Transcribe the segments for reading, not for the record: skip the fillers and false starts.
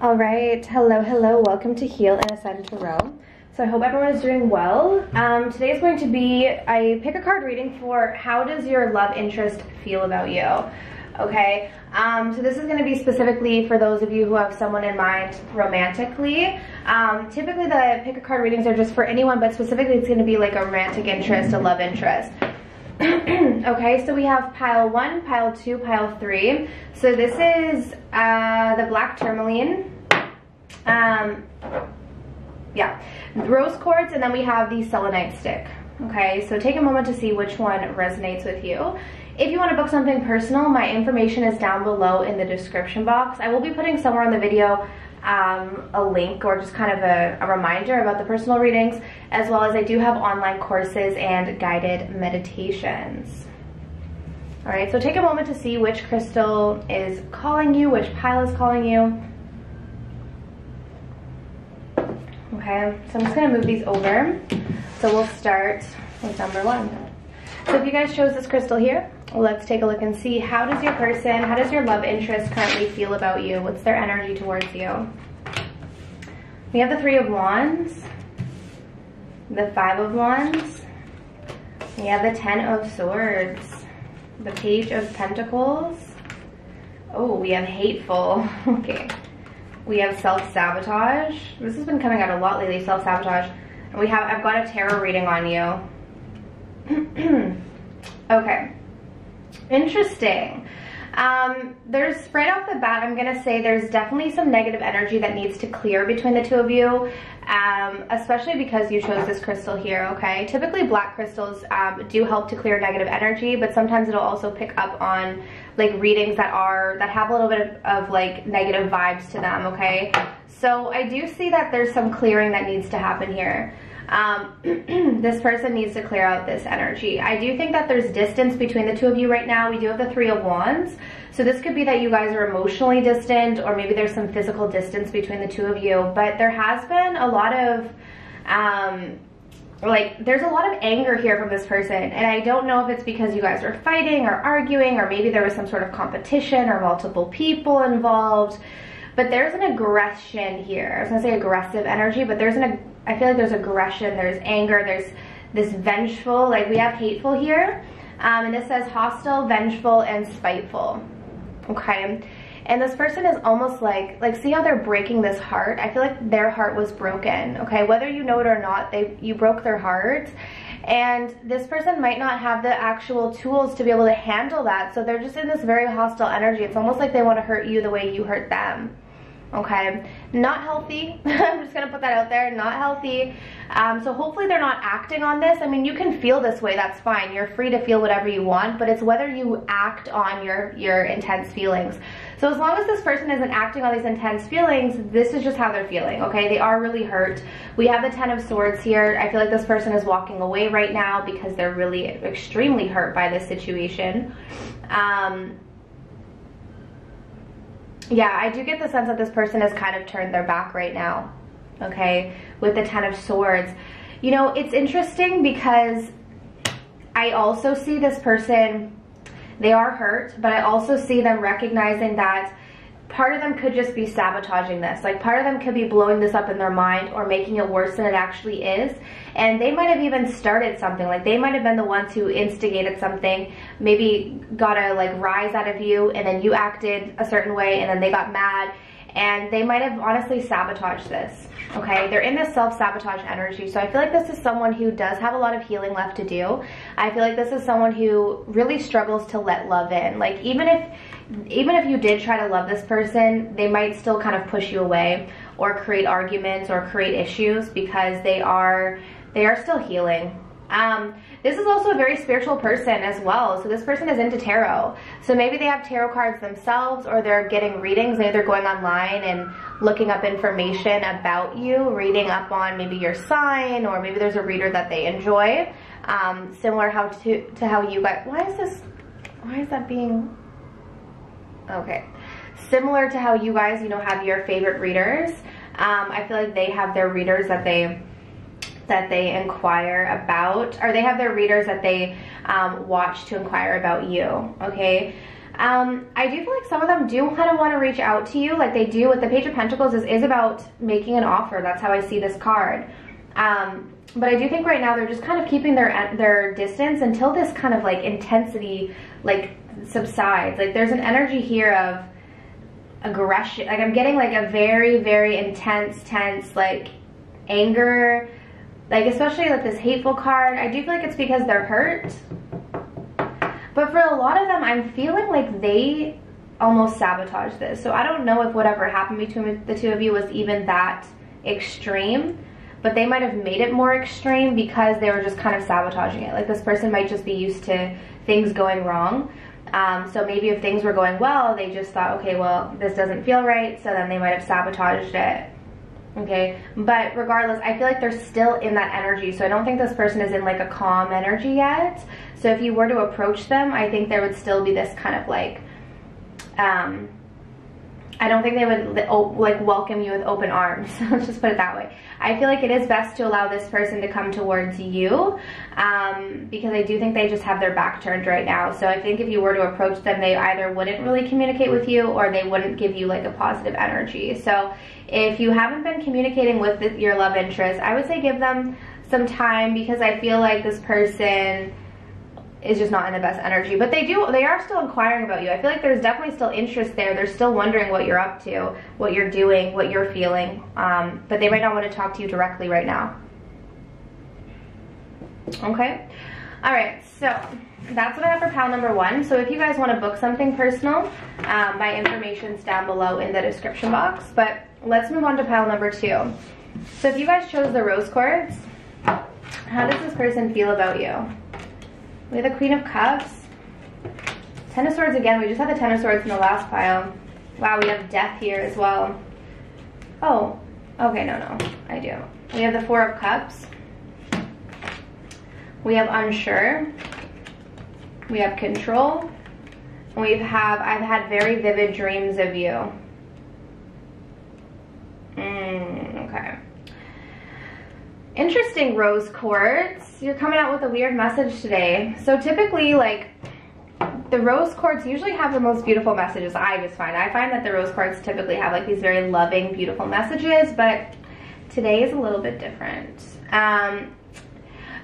All right, hello, welcome to Heal and Ascend Tarot. So I hope everyone is doing well. Today is going to be, I pick a card reading for how does your love interest feel about you, okay? So this is going to be specifically for those of you who have someone in mind romantically. Typically the pick a card readings are just for anyone, but specifically it's going to be like a romantic interest, a love interest. Okay, so we have pile 1, pile 2, pile 3. So this is the black tourmaline, yeah, rose quartz, and then we have the selenite stick. Okay, so take a moment to see which one resonates with you. If you want to book something personal, my information is down below in the description box. I will be putting somewhere on the video a link or just kind of a reminder about the personal readings, as well as I do have online courses and guided meditations. All right, so take a moment to see which crystal is calling you, which pile is calling you. Okay, so I'm just gonna move these over. So we'll start with number 1. So if you guys chose this crystal here, let's take a look and see how does your person, how does your love interest currently feel about you? What's their energy towards you? We have the 3 of Wands, the 5 of Wands, we have the 10 of Swords, the Page of Pentacles. Oh, we have hateful. Okay. We have self-sabotage. This has been coming out a lot lately, self-sabotage. And we have, I've got a tarot reading on you. Okay. Interesting. There's, right off the bat, I'm gonna say there's definitely some negative energy that needs to clear between the two of you, especially because you chose this crystal here, okay? Typically black crystals do help to clear negative energy, but sometimes it'll also pick up on like readings that have a little bit of like negative vibes to them, okay? So I do see that there's some clearing that needs to happen here. This person needs to clear out this energy. I do think that there's distance between the two of you right now. We do have the 3 of Wands. So this could be that you guys are emotionally distant, or maybe there's some physical distance between the two of you. But there has been a lot of, there's a lot of anger here from this person. And I don't know if it's because you guys are fighting or arguing, or maybe there was some sort of competition or multiple people involved. But there's an aggression here. I was gonna say aggressive energy, but I feel like there's aggression, there's anger, there's this vengeful, like we have hateful here. And this says hostile, vengeful, and spiteful. Okay. And this person is almost like see how they're breaking this heart? I feel like their heart was broken, okay? Whether you know it or not, you broke their heart. And this person might not have the actual tools to be able to handle that. So they're just in this very hostile energy. It's almost like they want to hurt you the way you hurt them. Okay, not healthy. I'm just gonna put that out there, not healthy. So hopefully they're not acting on this. I mean, you can feel this way, that's fine. You're free to feel whatever you want, but it's whether you act on your intense feelings. So as long as this person isn't acting on these intense feelings, this is just how they're feeling, okay? They are really hurt. We have the 10 of Swords here. I feel like this person is walking away right now because they're really extremely hurt by this situation. Yeah, I do get the sense that this person has kind of turned their back right now, okay, with the 10 of Swords. You know, it's interesting because I also see this person, they are hurt, but I also see them recognizing that part of them could just be sabotaging this. Like part of them could be blowing this up in their mind or making it worse than it actually is. And they might have even started something. Like they might have been the ones who instigated something, maybe got a like rise out of you, and then you acted a certain way and then they got mad, and they might have honestly sabotaged this. Okay, they're in this self-sabotage energy. So I feel like this is someone who does have a lot of healing left to do. I feel like this is someone who really struggles to let love in. Like even if you did try to love this person, they might still kind of push you away or create arguments or create issues because they are still healing. This is also a very spiritual person as well. So this person is into tarot. So maybe they have tarot cards themselves, or they're getting readings. Maybe they're going online and looking up information about you, reading up on maybe your sign, or maybe there's a reader that they enjoy. Similar to how you guys, why is that being, okay. Similar to how you guys, you know, have your favorite readers. I feel like they have their readers that they inquire about, or they have their readers that they watch to inquire about you, okay? I do feel like some of them do kind of want to reach out to you, like they do. With the Page of Pentacles is about making an offer. That's how I see this card. But I do think right now they're just kind of keeping their distance until this kind of like intensity like subsides. Like there's an energy here of aggression. Like I'm getting like a very, very intense, tense like anger, like especially like this hateful card. I do feel like it's because they're hurt. But for a lot of them, I'm feeling like they almost sabotaged this. So I don't know if whatever happened between the two of you was even that extreme, but they might have made it more extreme because they were just kind of sabotaging it. Like this person might just be used to things going wrong. So maybe if things were going well, they just thought, okay, well, this doesn't feel right, so then they might have sabotaged it. Okay, but regardless, I feel like they're still in that energy. So I don't think this person is in like a calm energy yet. So if you were to approach them, I think there would still be this kind of like, I don't think they would like welcome you with open arms. Let's just put it that way. I feel like it is best to allow this person to come towards you, because I do think they just have their back turned right now. So I think if you were to approach them, they either wouldn't really communicate with you or they wouldn't give you like a positive energy. So if you haven't been communicating with your love interest, I would say give them some time, because I feel like this person is just not in the best energy. But they are still inquiring about you. I feel like there's definitely still interest there. They're still wondering what you're up to, what you're doing, what you're feeling. But they might not want to talk to you directly right now. Okay? Alright, so that's what I have for pile number 1. So if you guys want to book something personal, my information's down below in the description box. But let's move on to pile number 2. So if you guys chose the rose quartz, how does this person feel about you? We have the Queen of Cups. Ten of Swords again. We just had the Ten of Swords in the last pile. Wow, we have Death here as well. Oh, okay, no, I do. We have the Four of Cups. We have Unsure. We have Control. And I've had very vivid dreams of you. Okay. Interesting, rose quartz. You're coming out with a weird message today. So typically, like, the rose quartz usually have the most beautiful messages. I find that the rose quartz typically have like these very loving, beautiful messages, but today is a little bit different.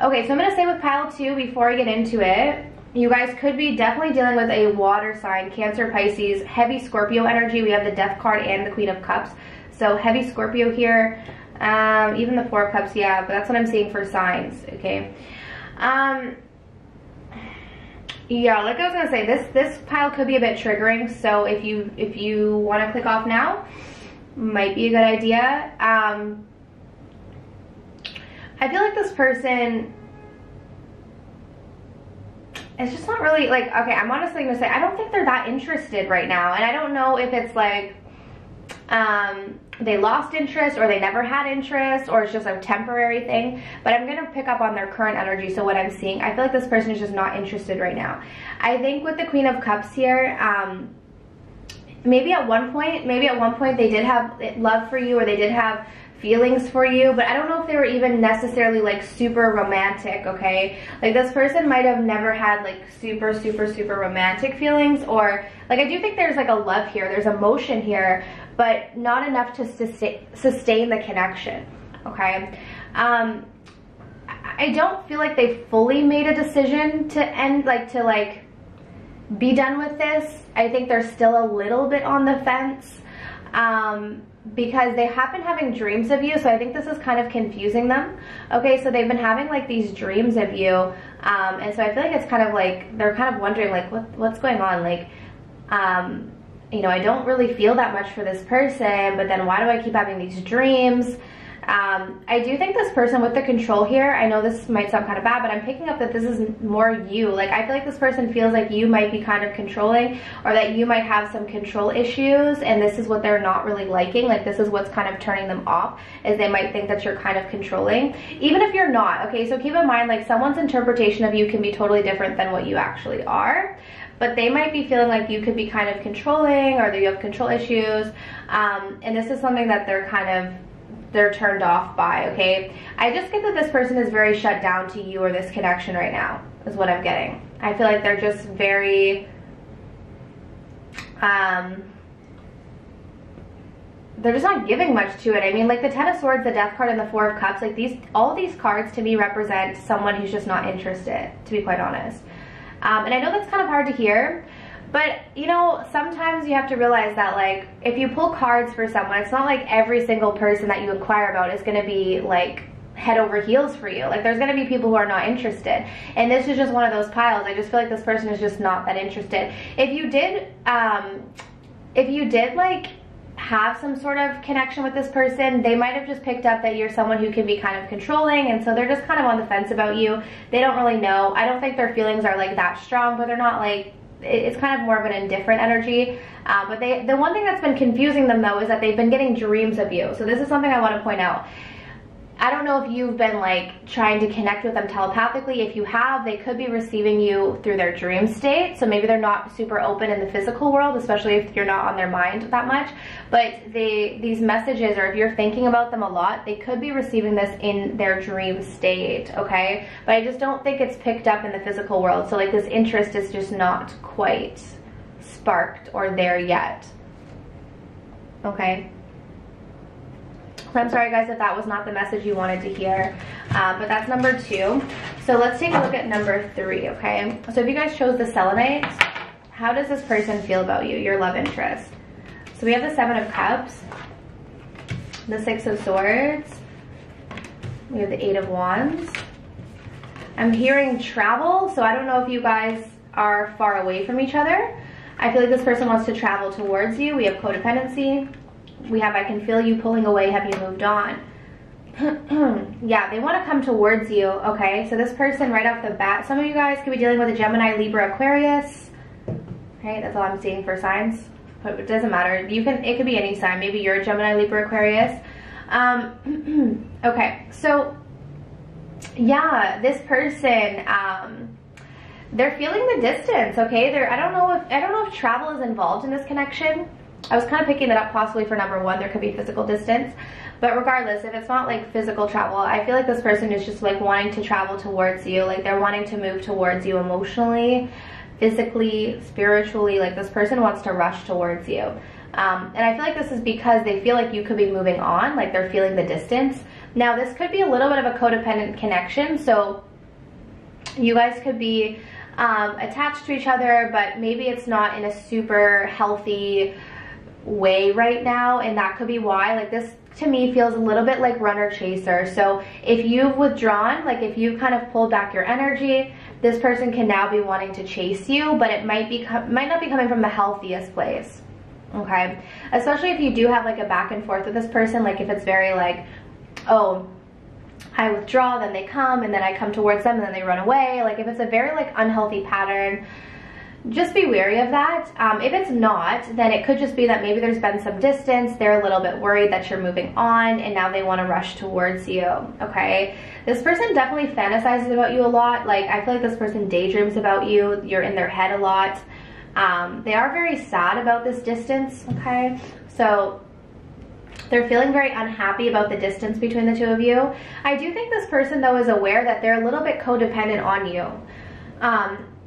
Okay, so I'm gonna say with pile 2, before I get into it, you guys could be definitely dealing with a water sign, Cancer, Pisces, heavy Scorpio energy. We have the Death card and the Queen of Cups. So heavy Scorpio here. Even the Four of Cups, yeah, but that's what I'm seeing for signs, okay? Yeah, like I was gonna say, this pile could be a bit triggering, so if you want to click off now, might be a good idea. I feel like this person is just not really, like, okay, I'm honestly gonna say, I don't think they're that interested right now, and I don't know if it's like, they lost interest or they never had interest or it's just a temporary thing, but I'm going to pick up on their current energy. So what I'm seeing, I feel like this person is just not interested right now. I think with the Queen of Cups here, maybe at one point they did have love for you or they did have feelings for you, but I don't know if they were even necessarily like super romantic, okay? Like this person might have never had like super romantic feelings, or like I do think there's like a love here, there's emotion here, but not enough to sustain the connection, okay? I don't feel like they fully made a decision to end, like to like be done with this. I think they're still a little bit on the fence, because they have been having dreams of you, so I think this is kind of confusing them. Okay, so they've been having like these dreams of you, and so I feel like it's kind of like they're kind of wondering like what's going on, like you know, I don't really feel that much for this person, but then why do I keep having these dreams? I do think this person with the control here, I know this might sound kind of bad, but I'm picking up that this is more you. Like, I feel like this person feels like you might be kind of controlling, or that you might have some control issues, and this is what they're not really liking. Like, this is what's kind of turning them off, is they might think that you're kind of controlling, even if you're not, okay? So keep in mind, like, someone's interpretation of you can be totally different than what you actually are. But they might be feeling like you could be kind of controlling, or that you have control issues, and this is something that they're turned off by, okay? I just get that this person is very shut down to you or this connection right now, is what I'm getting. I feel like they're just very, They're just not giving much to it. I mean, like the Ten of Swords, the Death card, and the Four of Cups, like all of these cards to me represent someone who's just not interested, to be quite honest. And I know that's kind of hard to hear, but you know, sometimes you have to realize that like if you pull cards for someone, it's not like every single person that you inquire about is going to be like head over heels for you. Like there's going to be people who are not interested, and this is just one of those piles. I just feel like this person is just not that interested. If you did like have some sort of connection with this person, they might have just picked up that you're someone who can be kind of controlling, and so they're just kind of on the fence about you. They don't really know. I don't think their feelings are like that strong, but they're not like, it's kind of more of an indifferent energy. But the one thing that's been confusing them though is that they've been getting dreams of you. So this is something I want to point out. I don't know if you've been like trying to connect with them telepathically. If you have, they could be receiving you through their dream state. So maybe they're not super open in the physical world, especially if you're not on their mind that much. But these messages, or if you're thinking about them a lot, they could be receiving this in their dream state, okay? But I just don't think it's picked up in the physical world. So like this interest is just not quite sparked or there yet, okay? I'm sorry guys if that was not the message you wanted to hear, but that's number 2. So let's take a look at number 3, okay? So if you guys chose the selenite, how does this person feel about you, your love interest? So we have the 7 of Cups, the 6 of Swords, we have the 8 of Wands. I'm hearing travel, so I don't know if you guys are far away from each other. I feel like this person wants to travel towards you. We have codependency. We have I can feel you pulling away, have you moved on? Yeah, they want to come towards you, okay? So this person right off the bat, some of you guys could be dealing with a Gemini, Libra, Aquarius. Okay, that's all I'm seeing for signs. But it doesn't matter. It could be any sign. Maybe you're a Gemini, Libra, Aquarius. Okay, so yeah, this person, they're feeling the distance, okay? I don't know if travel is involved in this connection. I was kind of picking that up possibly for number 1. There could be physical distance, but regardless, if it's not like physical travel, I feel like this person is just like wanting to travel towards you. Like they're wanting to move towards you emotionally, physically, spiritually. Like this person wants to rush towards you. And I feel like this is because they feel like you could be moving on, like they're feeling the distance. Now this could be a little bit of a codependent connection. So you guys could be attached to each other, but maybe it's not in a super healthy way right now, and that could be why. Like this to me feels a little bit like runner chaser. So if you've withdrawn, like if you've kind of pulled back your energy, this person can now be wanting to chase you, but it might not be coming from the healthiest place, okay? Especially if you do have like a back and forth with this person, like if it's very like, oh, I withdraw, then they come, and then I come towards them, and then they run away. Like if it's a very like unhealthy pattern, just be wary of that. If it's not, then it could just be that maybe there's been some distance. They're a little bit worried that you're moving on, and now they want to rush towards you, okay? This person definitely fantasizes about you a lot. Like I feel like this person daydreams about you. You're in their head a lot. They are very sad about this distance, okay? So they're feeling very unhappy about the distance between the 2 of you. I do think this person though is aware that they're a little bit codependent on you.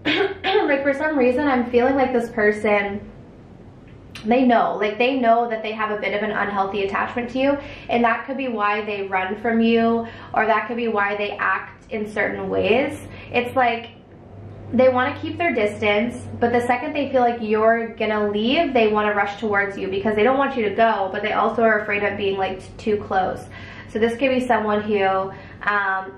Like for some reason I'm feeling like this person, they know that they have a bit of an unhealthy attachment to you, and that could be why they run from you, or that could be why they act in certain ways. It's like they want to keep their distance, but the second they feel like you're gonna leave, they want to rush towards you because they don't want you to go, but they also are afraid of being like too close. So this could be someone who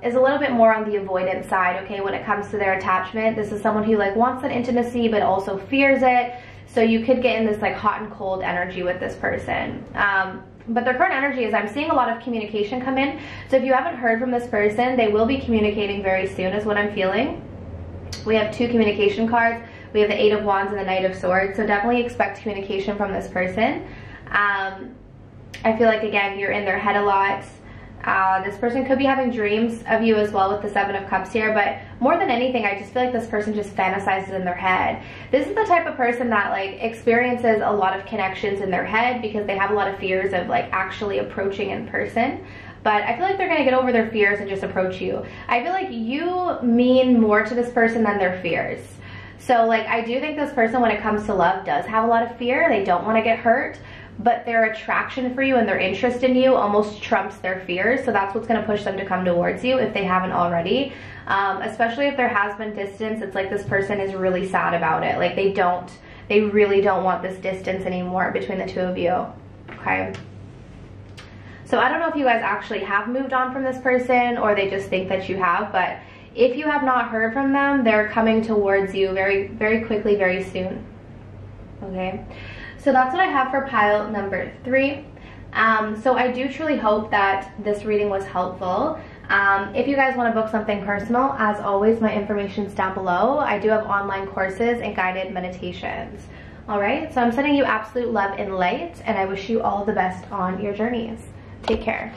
is a little bit more on the avoidant side, okay, when it comes to their attachment. This is someone who like wants that intimacy but also fears it. So you could get in this like hot and cold energy with this person. But their current energy is I'm seeing a lot of communication come in. So if you haven't heard from this person, they will be communicating very soon is what I'm feeling. We have 2 communication cards. We have the 8 of Wands and the Knight of Swords. So definitely expect communication from this person. I feel like, again, you're in their head a lot. This person could be having dreams of you as well with the 7 of Cups here, but more than anything, I just feel like this person just fantasizes in their head. This is the type of person that like experiences a lot of connections in their head because they have a lot of fears of like actually approaching in person. But I feel like they're gonna get over their fears and just approach you. I feel like you mean more to this person than their fears. So like, I do think this person, when it comes to love, does have a lot of fear. They don't want to get hurt, but their attraction for you and their interest in you almost trumps their fears. So that's what's going to push them to come towards you if they haven't already. Especially if there has been distance, it's like this person is really sad about it. Like they really don't want this distance anymore between the two of you. Okay. So I don't know if you guys actually have moved on from this person or they just think that you have, but if you have not heard from them, they're coming towards you very, very quickly, very soon. Okay. So that's what I have for pile number 3. So I do truly hope that this reading was helpful. If you guys want to book something personal, as always, my information's down below. I do have online courses and guided meditations. Alright, so I'm sending you absolute love and light, and I wish you all the best on your journeys. Take care.